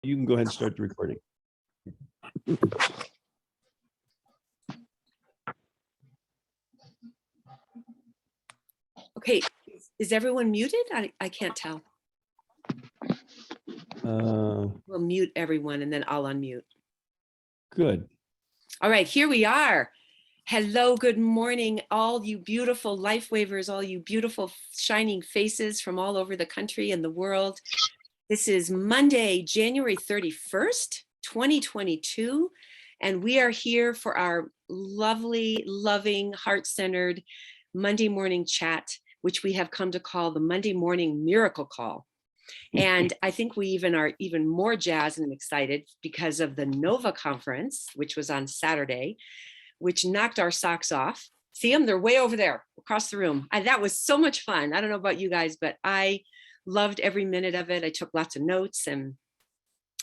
You can go ahead and start the recording. Okay, is everyone muted? I can't tell. We'll mute everyone and then I'll unmute. Good. All right, here we are. Hello, good morning, all you beautiful life wavers, all you beautiful shining faces from all over the country and the world. This is Monday, January 31st, 2022, and we are here for our lovely, loving, heart-centered Monday morning chat, which we have come to call the Monday Morning Miracle Call. And I think we are even more jazzed and excited because of the NOVA conference, which was on Saturday, which knocked our socks off. See them? They're way over there across the room. That was so much fun. I don't know about you guys, but I loved every minute of it. I took lots of notes, and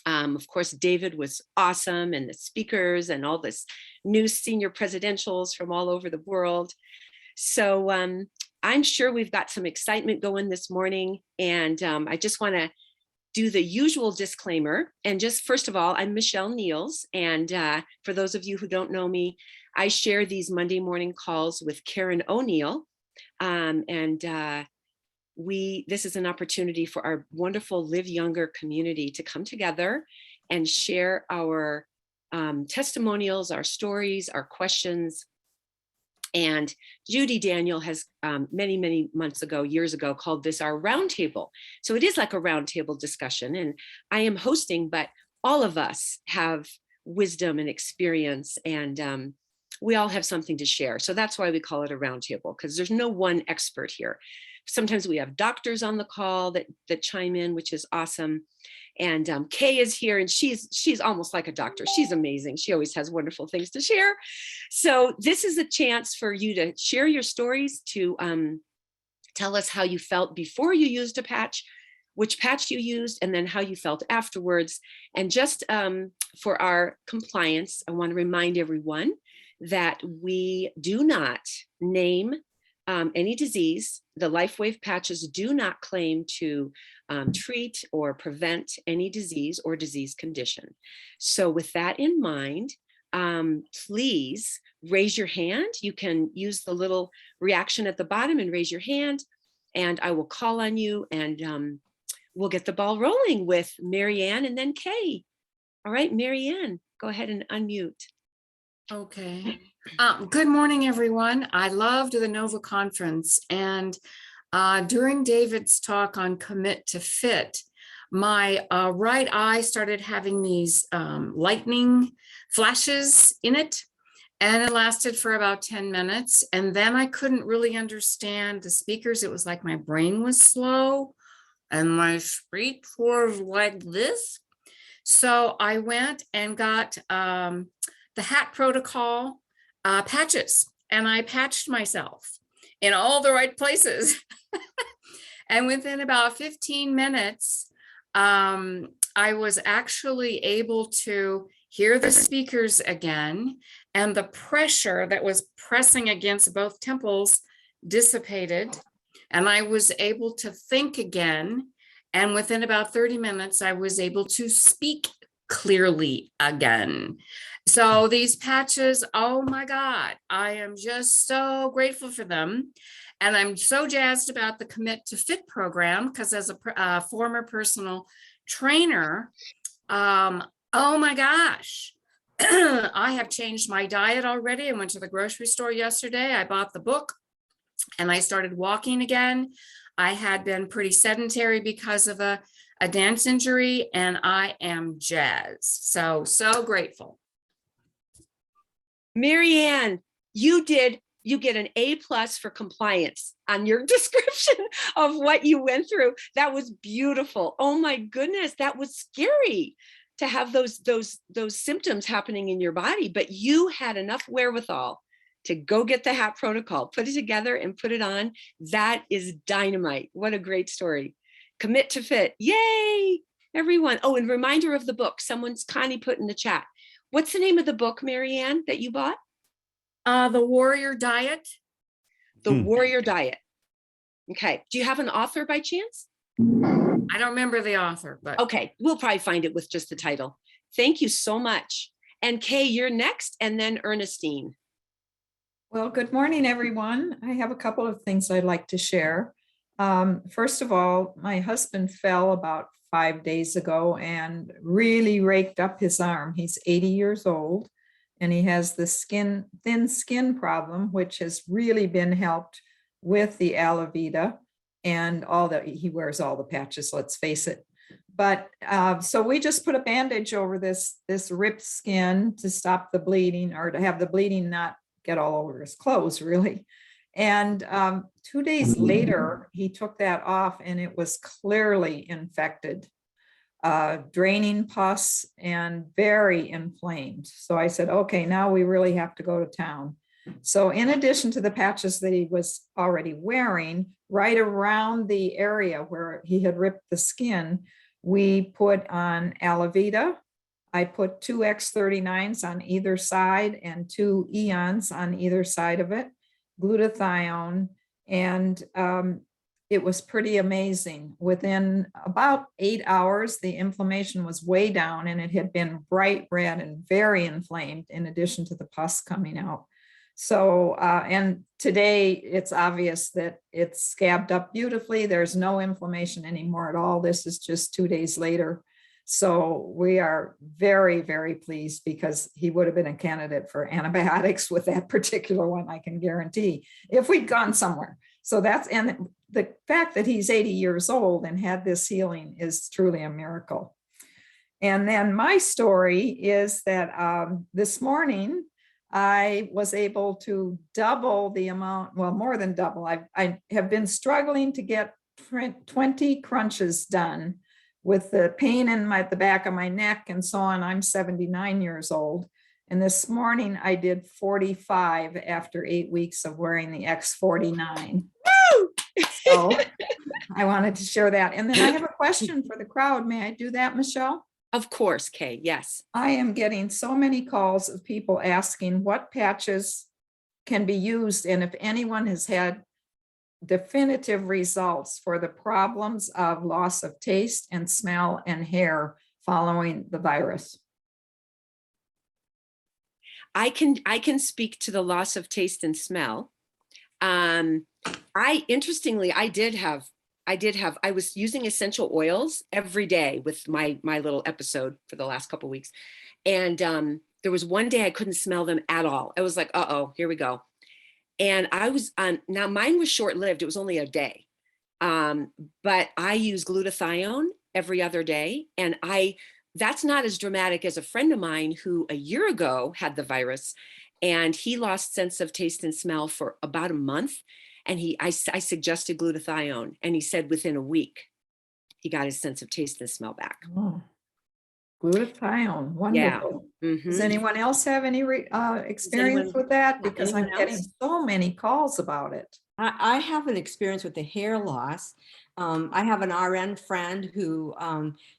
of course, David was awesome, and the speakers and all this new senior presidentials from all over the world. So I'm sure we've got some excitement going this morning, and I just want to do the usual disclaimer. And just first of all, I'm Michelle Niels, and for those of you who don't know me, I share these Monday morning calls with Karen O'Neill, this is an opportunity for our wonderful Live Younger community to come together and share our testimonials, our stories, our questions. And Judy Daniel has many, many months ago, years ago, called this our roundtable. So it is like a roundtable discussion, and I am hosting, but all of us have wisdom and experience, and we all have something to share. So that's why we call it a roundtable, because there's no one expert here. Sometimes we have doctors on the call that chime in, which is awesome. And Kay is here, and she's almost like a doctor. She's amazing. She always has wonderful things to share. So this is a chance for you to share your stories, to tell us how you felt before you used a patch, which patch you used, and then how you felt afterwards. And just for our compliance, I want to remind everyone that we do not name any disease. The LifeWave patches do not claim to treat or prevent any disease or disease condition. So with that in mind, please raise your hand. You can use the little reaction at the bottom and raise your hand, and I will call on you, and we'll get the ball rolling with Marianne and then Kay. All right, Marianne, go ahead and unmute. Okay. Good morning, everyone. I loved the NOVA conference, and during David's talk on commit to fit, my right eye started having these lightning flashes in it, and it lasted for about 10 minutes. And then I couldn't really understand the speakers. It was like my brain was slow and my speech was like this. So I went and got the hat protocol patches, and I patched myself in all the right places. And within about 15 minutes, I was actually able to hear the speakers again, and the pressure that was pressing against both temples dissipated, and I was able to think again. And within about 30 minutes, I was able to speak clearly again. So these patches, oh my God, I am just so grateful for them. And I'm so jazzed about the Commit to Fit program, because as a former personal trainer, oh my gosh, I have changed my diet already. I went to the grocery store yesterday. I bought the book and I started walking again. I had been pretty sedentary because of a dance injury, and I am jazzed. So grateful. Marianne, you get an A+ for compliance on your description of what you went through. That was beautiful. Oh my goodness, that was scary to have those symptoms happening in your body, but you had enough wherewithal to go get the hat protocol, put it together and put it on. That is dynamite. What a great story. Commit to Fit. Yay, everyone. Oh, and reminder of the book. Connie put in the chat. What's the name of the book, Marianne, that you bought? The Warrior Diet. The Warrior Diet. Okay. Do you have an author by chance? I don't remember the author, but Okay, we'll probably find it with just the title. Thank you so much. And Kay, you're next, and then Ernestine. Well, good morning, everyone. I have a couple of things I'd like to share. First of all, my husband fell about 5 days ago and really raked up his arm. He's 80 years old, and he has the thin skin problem, which has really been helped with the Alavida and he wears all the patches, let's face it. But so we just put a bandage over this ripped skin to stop the bleeding, or to have the bleeding not get all over his clothes, really. And 2 days later, he took that off and it was clearly infected, draining pus and very inflamed. So I said, okay, now we really have to go to town. So in addition to the patches that he was already wearing, right around the area where he had ripped the skin, we put on Alavida. I put 2 X39s on either side and 2 Eons on either side of it, glutathione, and it was pretty amazing. Within about 8 hours, the inflammation was way down and it had been bright red and very inflamed, in addition to the pus coming out. So, and today it's obvious that it's scabbed up beautifully. There's no inflammation anymore at all. This is just 2 days later. So we are very, very pleased, because he would have been a candidate for antibiotics with that particular one, I can guarantee, if we'd gone somewhere. So and the fact that he's 80 years old and had this healing is truly a miracle. And then my story is that this morning, I was able to double the amount, well, more than double. I have been struggling to get 20 crunches done with the pain in the back of my neck and so on. I'm 79 years old. And this morning I did 45 after 8 weeks of wearing the X49. So I wanted to share that. And then I have a question for the crowd. May I do that, Michelle? Of course, Kay, yes. I am getting so many calls of people asking what patches can be used, and if anyone has had definitive results for the problems of loss of taste and smell and hair following the virus. I can speak to the loss of taste and smell. Interestingly, I was using essential oils every day with my little episode for the last couple of weeks. And there was one day I couldn't smell them at all. I was like, uh-oh, here we go. And I was now mine was short-lived. It was only a day. But I use glutathione every other day. And that's not as dramatic as a friend of mine who a year ago had the virus, and he lost sense of taste and smell for about a month. And I suggested glutathione, and he said within a week, he got his sense of taste and smell back. Oh, glutathione, wonderful. Yeah. Mm-hmm. Does anyone else have any experience with that? Because I'm getting so many calls about it. I have an experience with the hair loss. I have an RN friend who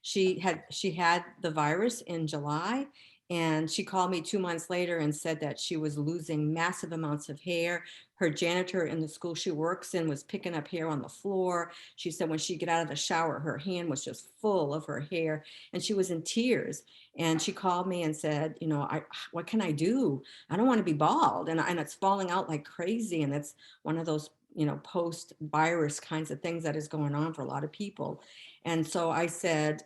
she had the virus in July, and she called me 2 months later and said that she was losing massive amounts of hair. Her janitor in the school she works in was picking up hair on the floor. She said when she'd get out of the shower, her hand was just full of her hair, and she was in tears. And she called me and said, you know, what can I do? I don't want to be bald, and it's falling out like crazy. And it's one of those, you know, post-virus kinds of things that is going on for a lot of people. And so I said,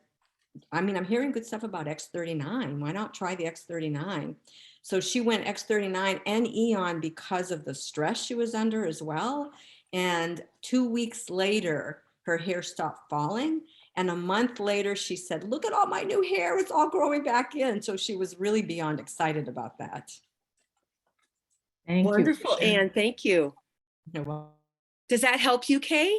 I mean, I'm hearing good stuff about X39. Why not try the X39? So she went X39 and Eon because of the stress she was under as well. And 2 weeks later, her hair stopped falling. And a month later, she said, look at all my new hair. It's all growing back in. So she was really beyond excited about that. Thank Wonderful, you. Anne. Thank you. Well, Does that help you, Kay?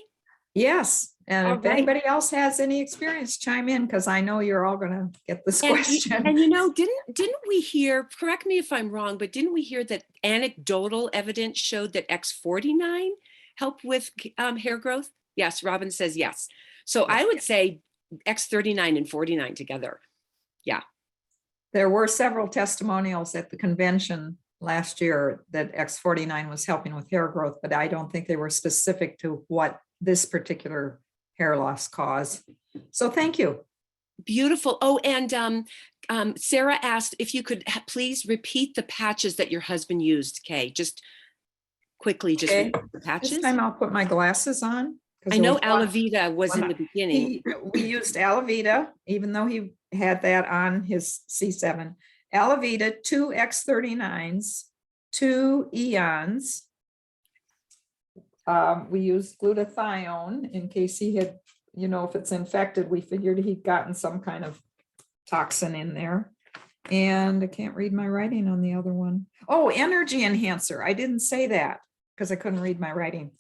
Yes. And All if right. anybody else has any experience, chime in, because I know you're all going to get this question. And you know, didn't we hear, correct me if I'm wrong, but didn't we hear that anecdotal evidence showed that X49 helped with hair growth? Yes, Robin says yes. So I would say X39 and 49 together. Yeah. There were several testimonials at the convention last year that X49 was helping with hair growth, but I don't think they were specific to what this particular hair loss cause. So thank you. Beautiful. Oh, and Sarah asked if you could please repeat the patches that your husband used, Kay. Just quickly, just Okay. repeat the This patches. time I'll put my glasses on. 'cause I there know was one- Alavita was in the beginning. We used Alavita, even though he had that on his C7. Alavita, 2 X39s, 2 Eons. We used glutathione in case he had, if it's infected, we figured he'd gotten some kind of toxin in there. And I can't read my writing on the other one. Oh, energy enhancer. I didn't say that because I couldn't read my writing.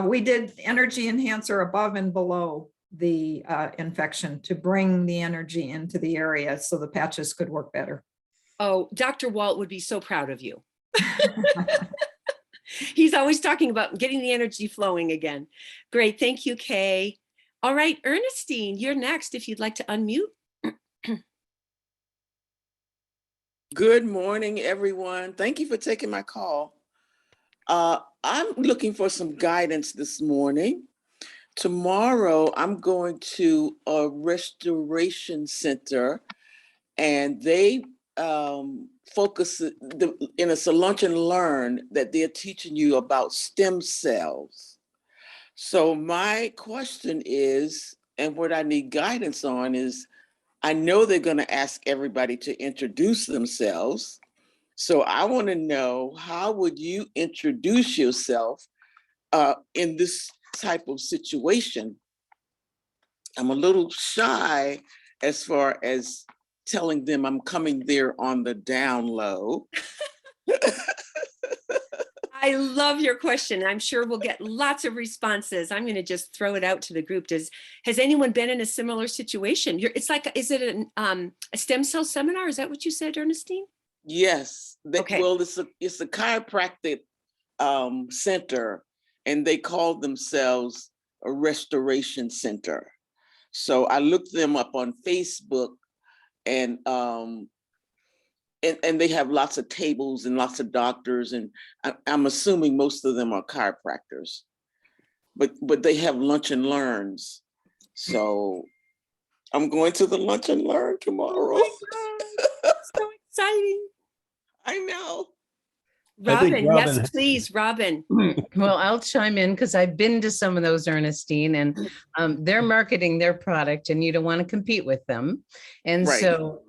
We did energy enhancer above and below the infection to bring the energy into the area so the patches could work better. Oh, Dr. Walt would be so proud of you. He's always talking about getting the energy flowing again. Great. Thank you, Kay. All right, Ernestine, you're next if you'd like to unmute. Good morning, everyone. Thank you for taking my call. I'm looking for some guidance this morning. Tomorrow, I'm going to a restoration center, and they focus in a lunch and learn that they're teaching you about stem cells. So my question is, and what I need guidance on is, I know they're going to ask everybody to introduce themselves. So I want to know, how would you introduce yourself in this type of situation? I'm a little shy as far as telling them I'm coming there on the down low. I love your question. I'm sure we'll get lots of responses. I'm going to just throw it out to the group. Has anyone been in a similar situation? It's like, is it a stem cell seminar? Is that what you said, Ernestine? Yes. Okay. Well, it's a chiropractic center, and they call themselves a restoration center. So I looked them up on Facebook, and they have lots of tables and lots of doctors, and I'm assuming most of them are chiropractors, but they have lunch and learns. So I'm going to the lunch and learn tomorrow. So exciting. I know. I think Robin, Robin- yes, please, Robin. Well, I'll chime in because I've been to some of those, Ernestine, and they're marketing their product and you don't want to compete with them. And Right. so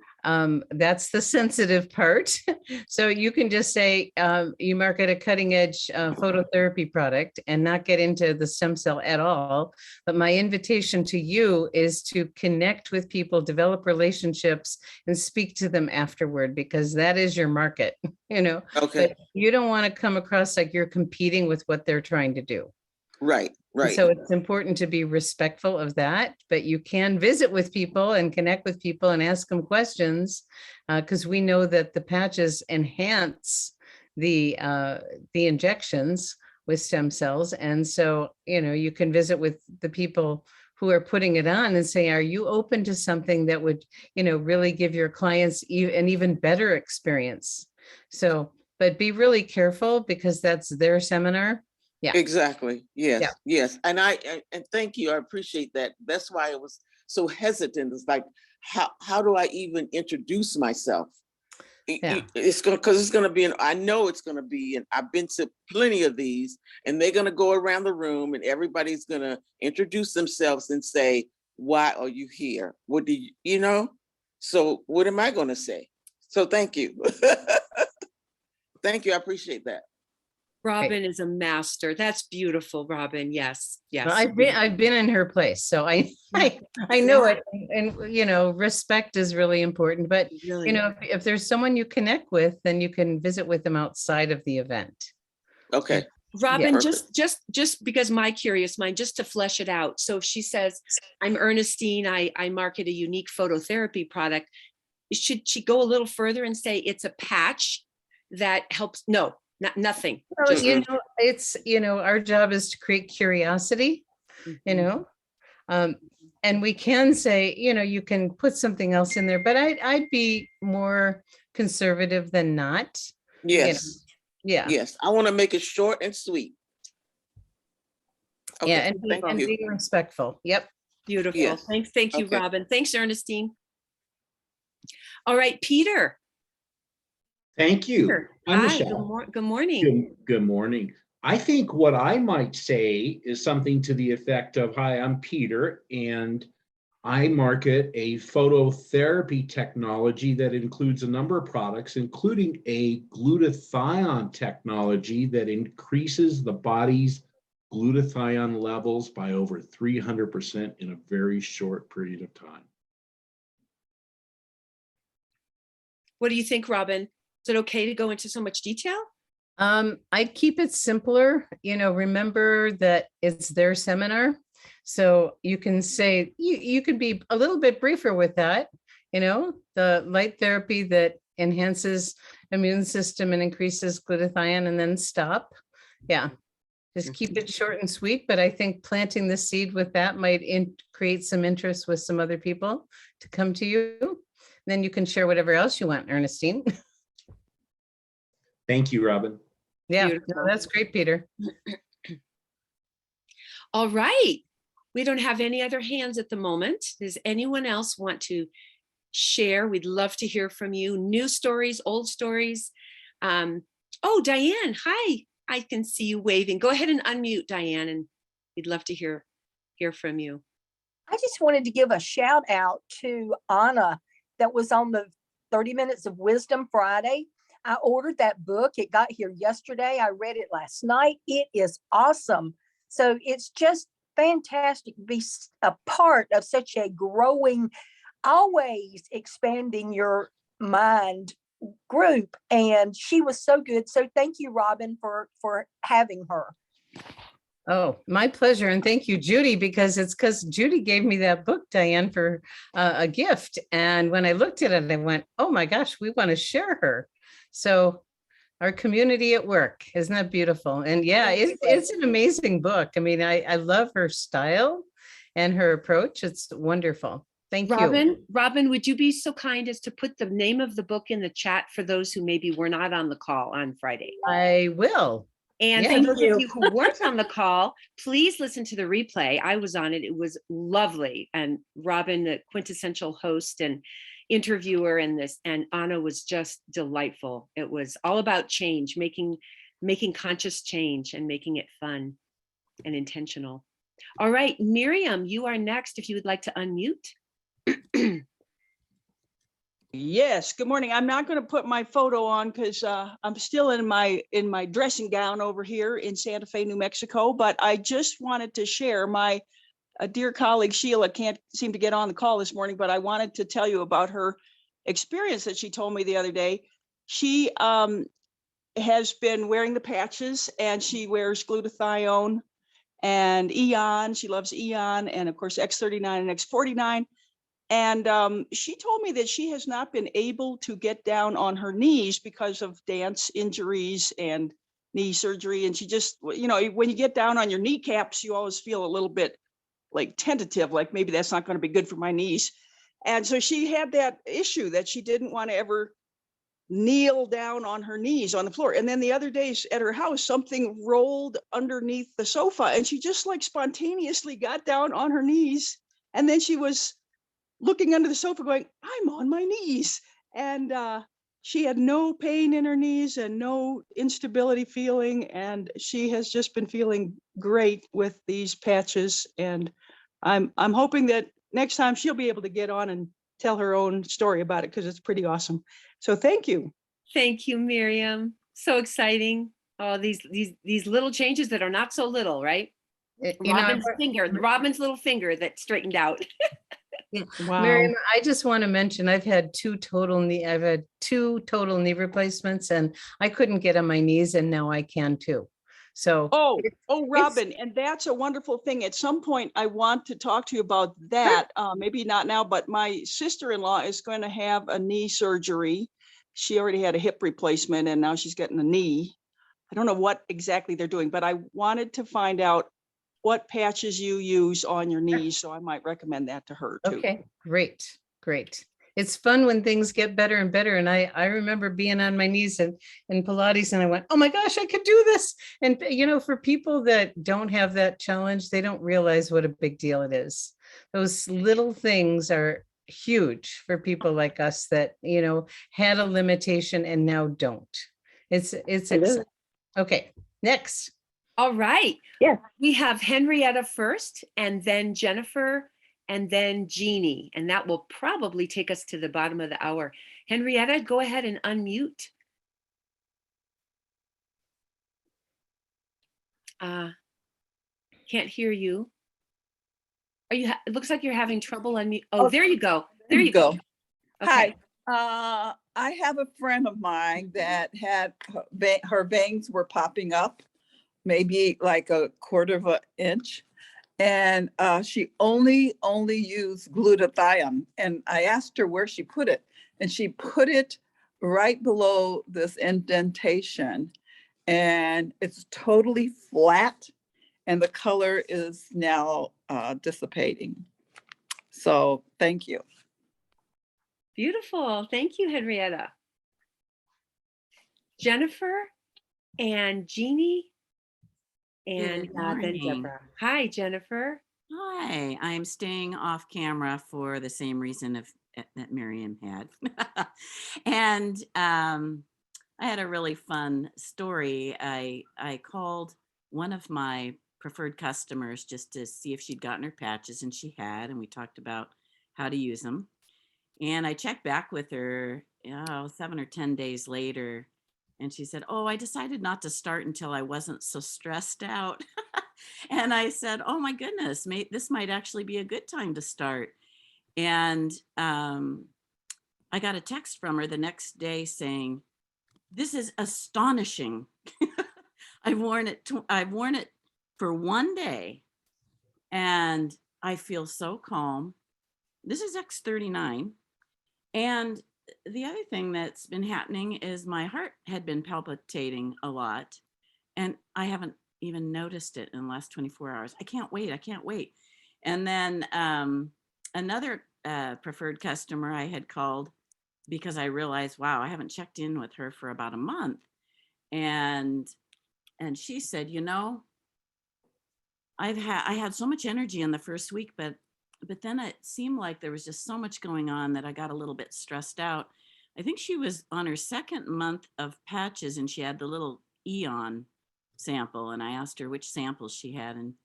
that's the sensitive part. So you can just say you market a cutting edge phototherapy product and not get into the stem cell at all. But my invitation to you is to connect with people, develop relationships, and speak to them afterward, because that is your market, Okay. But you don't want to come across like you're competing with what they're trying to do. Right. Right. So it's important to be respectful of that, but you can visit with people and connect with people and ask them questions, because we know that the patches enhance the injections with stem cells. And so, you can visit with the people who are putting it on and say, are you open to something that would, really give your clients an even better experience? So, but be really careful because that's their seminar. Yeah. Exactly. Yes. Yeah. Yes. And and thank you. I appreciate that. That's why I was so hesitant. It's like, how do I even introduce myself? Yeah. It's going to be I know it's going to be, and I've been to plenty of these, and they're going to go around the room and everybody's going to introduce themselves and say, why are you here? What do you, so what am I going to say? So thank you. Thank you. I appreciate that. Robin is a master. That's beautiful, Robin. Yes. Yes. Well, I've been in her place, so I know it. And respect is really important. But Really. if there's someone you connect with, then you can visit with them outside of the event. Okay. Robin, Yeah. just because my curious mind, just to flesh it out. So if she says, I'm Ernestine, I market a unique phototherapy product, should she go a little further and say it's a patch that helps? No, nothing. So, Just- it's, our job is to create curiosity, and we can say, you can put something else in there, but I'd be more conservative than not. Yes. Yeah. Yes. I want to make it short and sweet. Okay. Yeah. And Thank you. be respectful. Yep. Beautiful. Yes. Thank you, Okay. Robin. Thanks, Ernestine. All right, Peter. Thank you. Peter. I'm Hi, Michelle. good morning. Good morning. I think what I might say is something to the effect of, hi, I'm Peter, and I market a phototherapy technology that includes a number of products, including a glutathione technology that increases the body's glutathione levels by over 300% in a very short period of time. What do you think, Robin? Is it okay to go into so much detail? I'd keep it simpler. Remember that it's their seminar. So you can say, you could be a little bit briefer with that, the light therapy that enhances immune system and increases glutathione, and then stop. Yeah, just keep it short and sweet. But I think planting the seed with that might create some interest with some other people to come to you. Then you can share whatever else you want, Ernestine. Thank you, Robin. Yeah, Beautiful. that's great, Peter. All right. We don't have any other hands at the moment. Does anyone else want to share? We'd love to hear from you. New stories, old stories. Oh, Diane, hi. I can see you waving. Go ahead and unmute, Diane, and we'd love to hear from you. I just wanted to give a shout out to Anna that was on the 30 Minutes of Wisdom Friday. I ordered that book. It got here yesterday. I read it last night. It is awesome. So it's just fantastic to be a part of such a growing, always expanding your mind group. And she was so good. So thank you, Robin, for having her. Oh, my pleasure. And thank you, Judy, because Judy gave me that book, Diane, for a gift. And when I looked at it, I went, oh my gosh, we want to share her. So our community at work, isn't that beautiful? And yeah, it's an amazing book. I mean, I love her style and her approach. It's wonderful. Thank you. Robin, would you be so kind as to put the name of the book in the chat for those who maybe were not on the call on Friday? I will. And Yeah. for those of you who weren't on the call, please listen to the replay. I was on it. It was lovely. And Robin, the quintessential host and interviewer in this, and Anna was just delightful. It was all about change, making conscious change and making it fun and intentional. All right, Miriam, you are next if you would like to unmute. Yes, good morning. I'm not going to put my photo on because I'm still in my dressing gown over here in Santa Fe, New Mexico, but I just wanted to share my dear colleague Sheila can't seem to get on the call this morning, but I wanted to tell you about her experience that she told me the other day. She has been wearing the patches, and she wears glutathione and Eon. She loves Eon, and of course X39 and X49. And she told me that she has not been able to get down on her knees because of dance injuries and knee surgery. And she just, when you get down on your kneecaps, you always feel a little bit like tentative, like maybe that's not going to be good for my knees. And so she had that issue that she didn't want to ever kneel down on her knees on the floor. And then the other days at her house, something rolled underneath the sofa, and she just like spontaneously got down on her knees. And then she was looking under the sofa going, I'm on my knees. And she had no pain in her knees and no instability feeling. And she has just been feeling great with these patches. And I'm hoping that next time she'll be able to get on and tell her own story about it, because it's pretty awesome. So thank you. Thank you, Miriam. So exciting. Oh, these little changes that are not so little, right? Robin's little finger that straightened out. Wow. Miriam, I just want to mention I've had two total knee replacements, and I couldn't get on my knees, and now I can too. So Robin, and that's a wonderful thing. At some point, I want to talk to you about that. Maybe not now, but my sister-in-law is going to have a knee surgery. She already had a hip replacement, and now she's getting a knee. I don't know what exactly they're doing, but I wanted to find out what patches you use on your knees, so I might recommend that to her too. Okay, great. It's fun when things get better and better. And I remember being on my knees in Pilates, and I went, oh my gosh, I could do this. And for people that don't have that challenge, they don't realize what a big deal it is. those little things are huge for people like us that, you know, had a limitation and now don't. It's exciting. Okay, next. All right. Yes. We have Henrietta first, and then Jennifer, and then Jeanie, and that will probably take us to the bottom of the hour. Henrietta, go ahead and unmute. Can't hear you. Are you? It looks like you're having trouble unmute. Oh, there you go. There you go. Okay. Hi, I have a friend of mine that had her veins were popping up, maybe like a quarter of an inch. And she only used glutathione. And I asked her where she put it. And she put it right below this indentation. And it's totally flat. And the color is now dissipating. So thank you. Beautiful. Thank you, Henrietta. Jennifer and Jeanie and Good then morning. Deborah. Hi, Jennifer. Hi, I'm staying off camera for the same reason that Miriam had. And I had a really fun story. I called one of my preferred customers just to see if she'd gotten her patches, and she had, and we talked about how to use them. And I checked back with her 7 or 10 days later, and she said, "Oh, I decided not to start until I wasn't so stressed out." And I said, "Oh my goodness, this might actually be a good time to start." And I got a text from her the next day saying, "This is astonishing. I've worn it for one day, and I feel so calm." This is X39. And the other thing that's been happening is my heart had been palpitating a lot, and I haven't even noticed it in the last 24 hours. I can't wait. And then another preferred customer I had called because I realized, wow, I haven't checked in with her for about a month. And she said, "You know, I had so much energy in the first week, but then it seemed like there was just so much going on that I got a little bit stressed out." I think she was on her second month of patches, and she had the little Eon sample. And I asked her which samples she had. And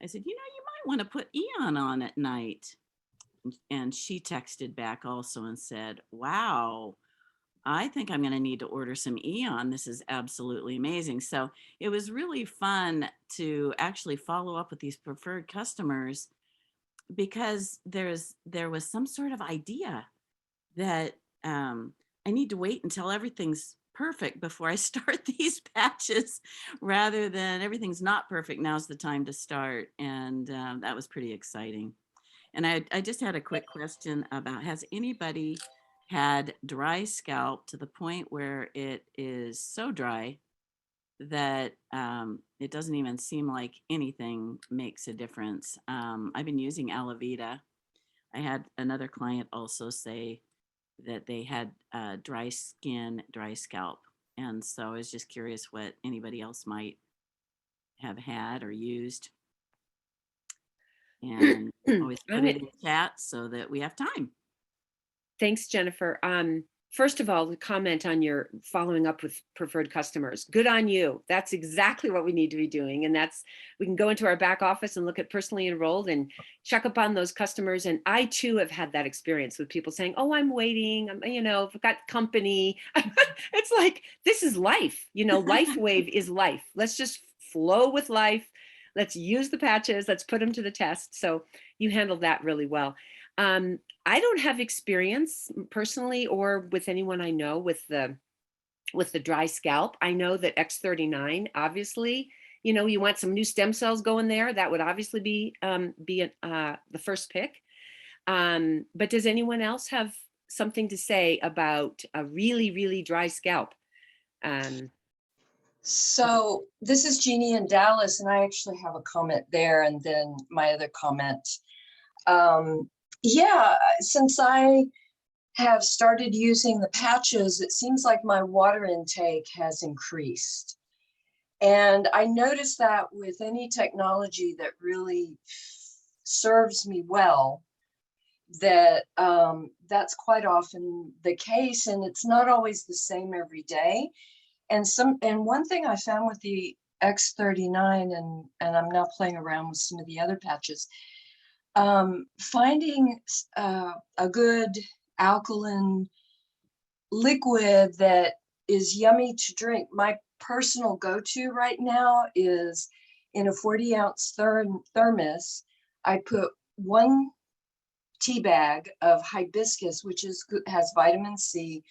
I said, "You know, you might want to put Eon on at night." And she texted back also and said, "Wow, I think I'm going to need to order some Eon. This is absolutely amazing." So it was really fun to actually follow up with these preferred customers, because there was some sort of idea that I need to wait until everything's perfect before I start these patches, rather than everything's not perfect, now's the time to start. And that was pretty exciting. And I just had a quick question about, has anybody had dry scalp to the point where it is so dry that it doesn't even seem like anything makes a difference? I've been using Alavita. I had another client also say that they had dry skin, dry scalp. And so I was just curious what anybody else might have had or used. And always put it in the chat so that we have time. Thanks, Jennifer. First of all, the comment on your following up with preferred customers. Good on you. That's exactly what we need to be doing. And we can go into our back office and look at personally enrolled and check up on those customers. And I too have had that experience with people saying, "Oh, I'm waiting. I've got company." It's like, this is life. Life wave is life. Let's just flow with life. Let's use the patches. Let's put them to the test. So you handled that really well. I don't have experience personally or with anyone I know with the dry scalp. I know that X39, obviously, you want some new stem cells going there. That would obviously be the first pick. But does anyone else have something to say about a really, really dry scalp? So this is Jeanie in Dallas, and I actually have a comment there, and then my other comment. Since I have started using the patches, it seems like my water intake has increased. And I noticed that with any technology that really serves me well, that that's quite often the case, and it's not always the same every day. And one thing I found with the X39, and I'm now playing around with some of the other patches, finding a good alkaline liquid that is yummy to drink. My personal go-to right now is in a 40-ounce thermos. I put 1 tea bag of hibiscus, which has vitamin C.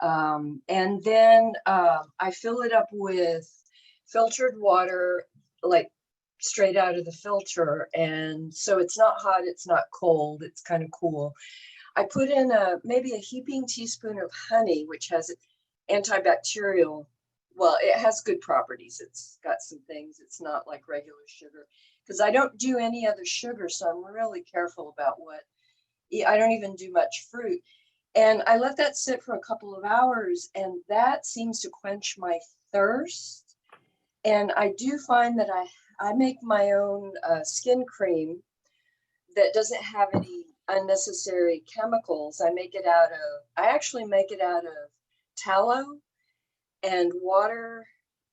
And then I fill it up with filtered water, like straight out of the filter. And so it's not hot, it's not cold, it's kind of cool. I put in maybe a heaping teaspoon of honey, which has antibacterial. Well, it has good properties. It's got some things. It's not like regular sugar, because I don't do any other sugar. So I'm really careful about I don't even do much fruit. And I let that sit for a couple of hours, and that seems to quench my thirst. And I do find that I make my own skin cream that doesn't have any unnecessary chemicals. I actually make it out of tallow and water.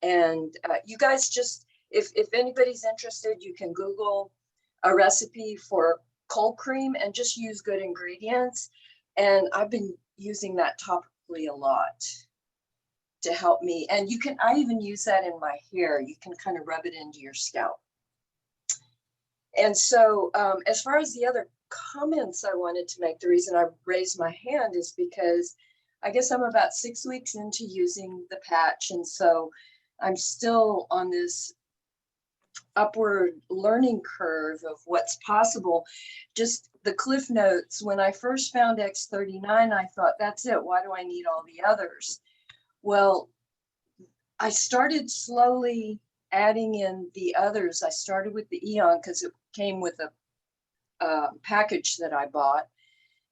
And you guys just, if anybody's interested, you can Google a recipe for cold cream and just use good ingredients. And I've been using that topically a lot to help me. And I even use that in my hair. You can kind of rub it into your scalp. And so as far as the other comments I wanted to make, the reason I raised my hand is because I guess I'm about 6 weeks into using the patch. And so I'm still on this upward learning curve of what's possible. Just the cliff notes, when I first found X39, I thought, that's it. Why do I need all the others? Well, I started slowly adding in the others. I started with the Eon because it came with a package that I bought.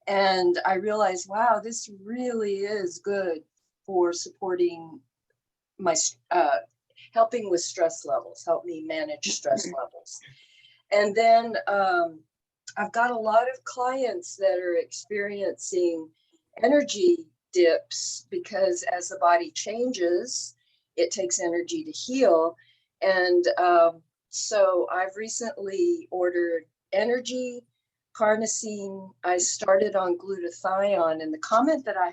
And I realized, wow, this really is good for supporting my, helping with stress levels, help me manage stress levels. And then I've got a lot of clients that are experiencing energy dips because as the body changes, it takes energy to heal. And so I've recently ordered energy, carnosine. I started on glutathione, and the comment that I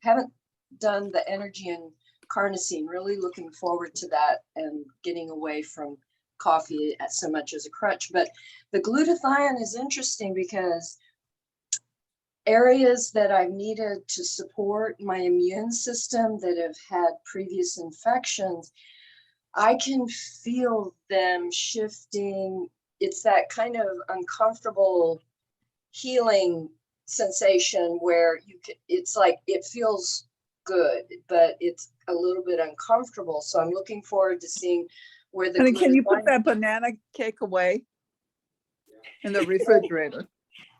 haven't done the energy and carnosine, really looking forward to that and getting away from coffee so much as a crutch. But the glutathione is interesting because areas that I've needed to support my immune system that have had previous infections, I can feel them shifting. It's that kind of uncomfortable healing sensation where it's like, it feels good, but it's a little bit uncomfortable. So I'm looking forward to seeing where the Honey, can you put that banana cake away in the refrigerator?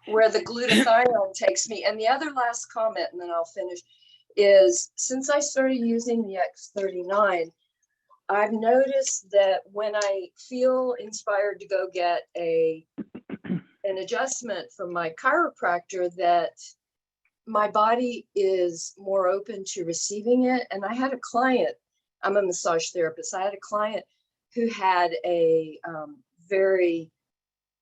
Where the glutathione takes me. And the other last comment, and then I'll finish, is since I started using the X39, I've noticed that when I feel inspired to go get an adjustment from my chiropractor, that my body is more open to receiving it. And I had a client, I'm a massage therapist. I had a client who had a very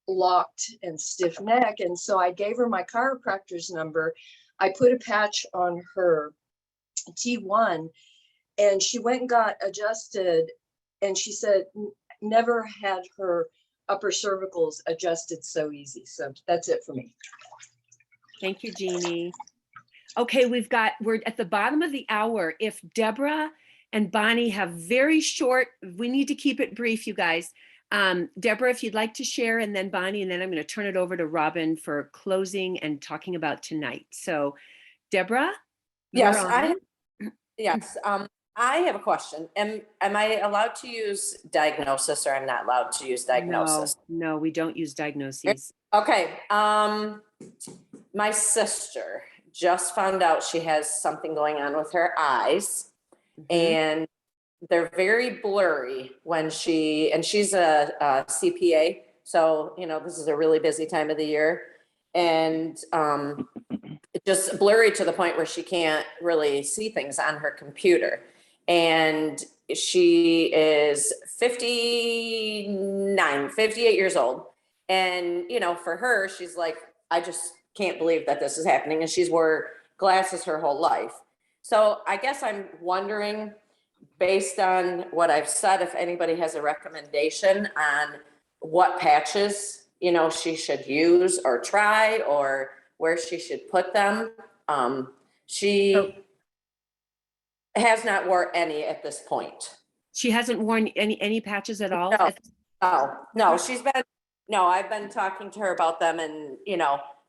locked and stiff neck. And so I gave her my chiropractor's number. I put a patch on her T1 and she went and got adjusted. And she said, never had her upper cervicals adjusted so easy. So that's it for me. Thank you, Jeanie. Okay, we're at the bottom of the hour. If Deborah and Bonnie have very short, we need to keep it brief, you guys. Deborah, if you'd like to share, and then Bonnie, and then I'm going to turn it over to Robin for closing and talking about tonight. So Deborah? Yes, I have a question. Am I allowed to use diagnosis, or I'm not allowed to use diagnosis? No, we don't use diagnoses. Okay. My sister just found out she has something going on with her eyes, and they're very blurry when she's a CPA. So, this is a really busy time of the year. And it's just blurry to the point where she can't really see things on her computer. And she is 58 years old. And, for her, she's like, I just can't believe that this is happening. And she's wore glasses her whole life. So I guess I'm wondering, based on what I've said, if anybody has a recommendation on what patches, she should use or try, or where she should put them. She has not worn any at this point. She hasn't worn any patches at all? No, I've been talking to her about them, and,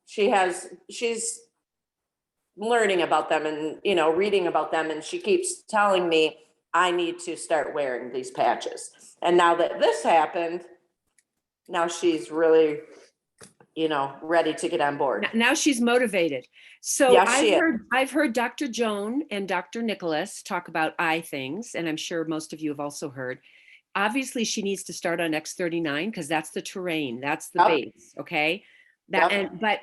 she's learning about them and, reading about them. And she keeps telling me, I need to start wearing these patches. And now that this happened, now she's really, ready to get on board. Now she's motivated. So Yes, I've heard Dr. Joan and Dr. Nicholas talk about eye things, and I'm sure most of you have also heard. Obviously, she needs to start on X39 because that's the terrain, that's the base, okay? But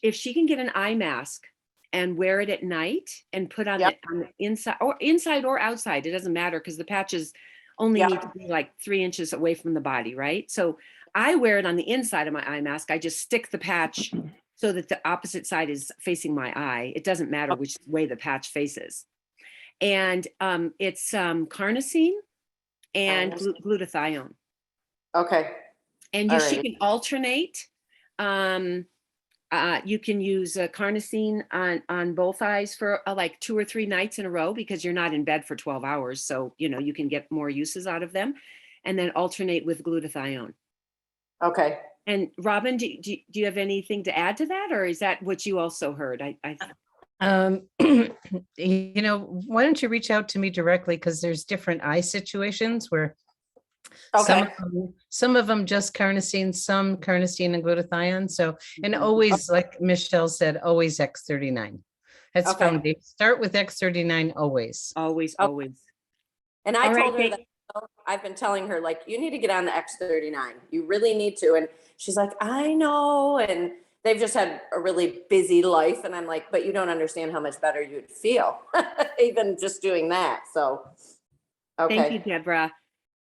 if she can get an eye mask and wear it at night and put on it on the inside or outside, it doesn't matter, because the patches only need to be like 3 inches away from the body, right? So I wear it on the inside of my eye mask. I just stick the patch so that the opposite side is facing my eye. It doesn't matter which way the patch faces. And it's carnosine and glutathione. Okay. And she can alternate. You can use carnosine on both eyes for like 2 or 3 nights in a row, because you're not in bed for 12 hours. So, you can get more uses out of them, and then alternate with glutathione. Okay. And Robin, do you have anything to add to that? Or is that what you also heard? Why don't you reach out to me directly? Because there's different eye situations where some of them just carnosine, some carnosine and glutathione. So, and always, like Michelle said, always X39. That's foundation. Start with X39 always. Always. And I told her that I've been telling her, like, you need to get on the X39. You really need to. And she's like, I know. And they've just had a really busy life. And I'm like, but you don't understand how much better you'd feel even just doing that. So, Thank you, Deborah.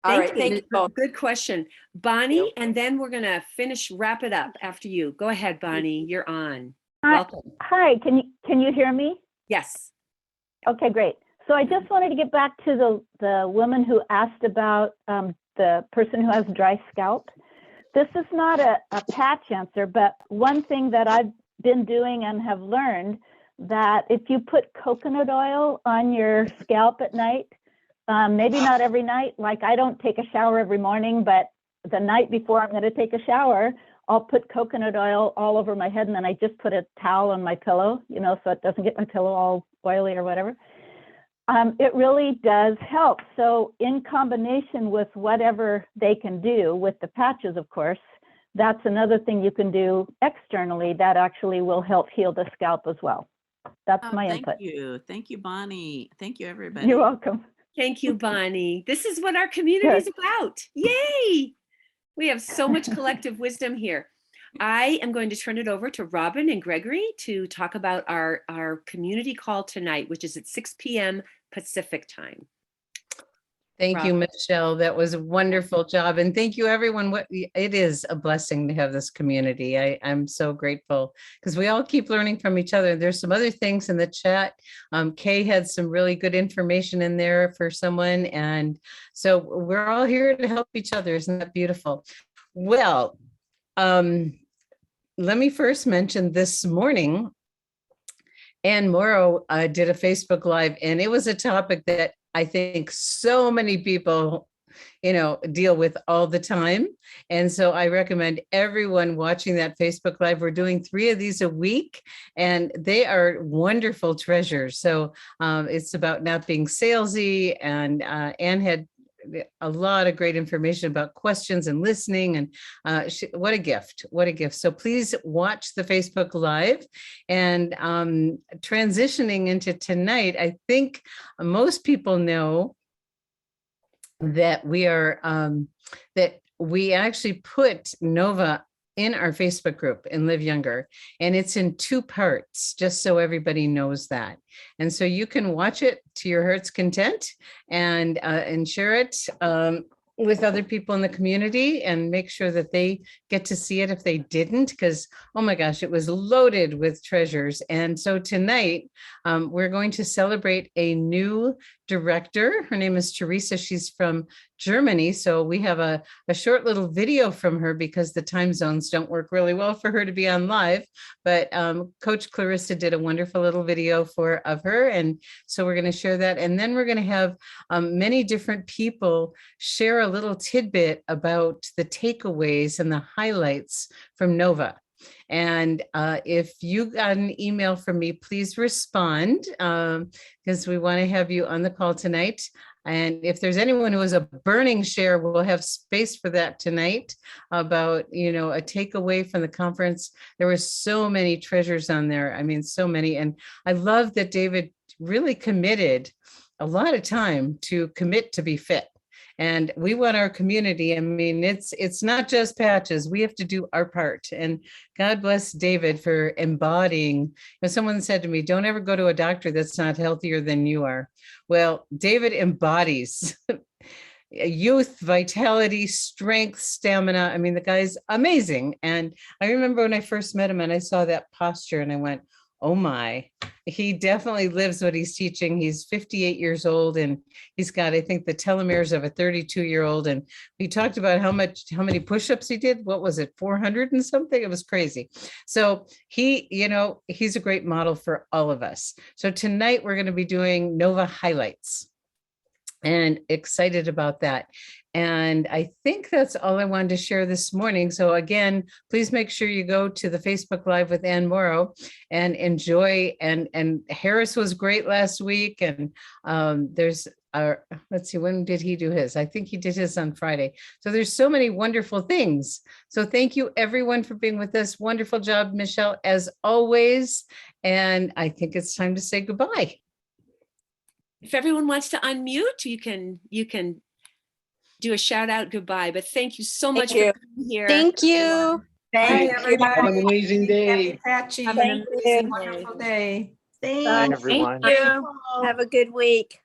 Thank you. Good question. Bonnie, and then we're going to wrap it up after you. Go ahead, Bonnie, you're on. Welcome. Hi, can you hear me? Yes. Okay, great. So I just wanted to get back to the woman who asked about the person who has dry scalp. This is not a patch answer, but one thing that I've been doing and have learned, that if you put coconut oil on your scalp at night, maybe not every night, like I don't take a shower every morning, but the night before I'm going to take a shower, I'll put coconut oil all over my head, and then I just put a towel on my pillow, so it doesn't get my pillow all oily or whatever. It really does help. So in combination with whatever they can do with the patches, of course, that's another thing you can do externally that actually will help heal the scalp as well. That's my input. Thank you, Bonnie. Thank you, everybody. You're welcome. Thank you, Bonnie. This is what our community is about. Yay! We have so much collective wisdom here. I am going to turn it over to Robin and Gregory to talk about our community call tonight, which is at 6 p.m. Pacific time. Thank you, Michelle. That was a wonderful job. And thank you, everyone. It is a blessing to have this community. I'm so grateful because we all keep learning from each other. There's some other things in the chat. Kay had some really good information in there for someone. And so we're all here to help each other. Isn't that beautiful? Well, let me first mention this morning, Ann Morrow did a Facebook Live, and it was a topic that I think so many people, deal with all the time. And so I recommend everyone watching that Facebook Live. We're doing 3 of these a week, and they are wonderful treasures. So it's about not being salesy, and Ann had a lot of great information about questions and listening, and what a gift. So please watch the Facebook Live. And transitioning into tonight, I think most people know that we are that we actually put Nova in our Facebook group in Live Younger, and it's in 2 parts, just so everybody knows that. And so you can watch it to your heart's content and share it with other people in the community and make sure that they get to see it if they didn't, because, oh my gosh, it was loaded with treasures. And so tonight, we're going to celebrate a new director. Her name is Teresa. She's from Germany. So we have a short little video from her because the time zones don't work really well for her to be on live. But Coach Clarissa did a wonderful little video of her. And so we're going to share that. And then we're going to have many different people share a little tidbit about the takeaways and the highlights from Nova. And if you got an email from me, please respond because we want to have you on the call tonight. And if there's anyone who has a burning share, we'll have space for that tonight about, you know, a takeaway from the conference. There were so many treasures on there. I mean, so many. And I love that David really committed a lot of time to commit to be fit. And we want our community. I mean, it's not just patches. We have to do our part. And God bless David for embodying. You know, someone said to me, don't ever go to a doctor that's not healthier than you are. Well, David embodies youth, vitality, strength, stamina. I mean, the guy's amazing. And I remember when I first met him and I saw that posture and I went, oh my, he definitely lives what he's teaching. He's 58 years old and he's got, I think, the telomeres of a 32-year-old. And we talked about how many push-ups he did. What was it, 400 and something? It was crazy. So he, you know, he's a great model for all of us. So tonight we're going to be doing Nova highlights and excited about that. And I think that's all I wanted to share this morning. So again, please make sure you go to the Facebook Live with Ann Morrow and enjoy. And Harris was great last week. And there's let's see, when did he do his? I think he did his on Friday. So there's so many wonderful things. So thank you everyone for being with us. Wonderful job, Michelle, as always. And I think it's time to say goodbye. If everyone wants to unmute, you can do a shout out goodbye, but thank you so much for being here. Thank you. Bye, Have everybody. an amazing day. Patchy. Have Have an an amazing, wonderful day. Thank everyone. you. Have a good week.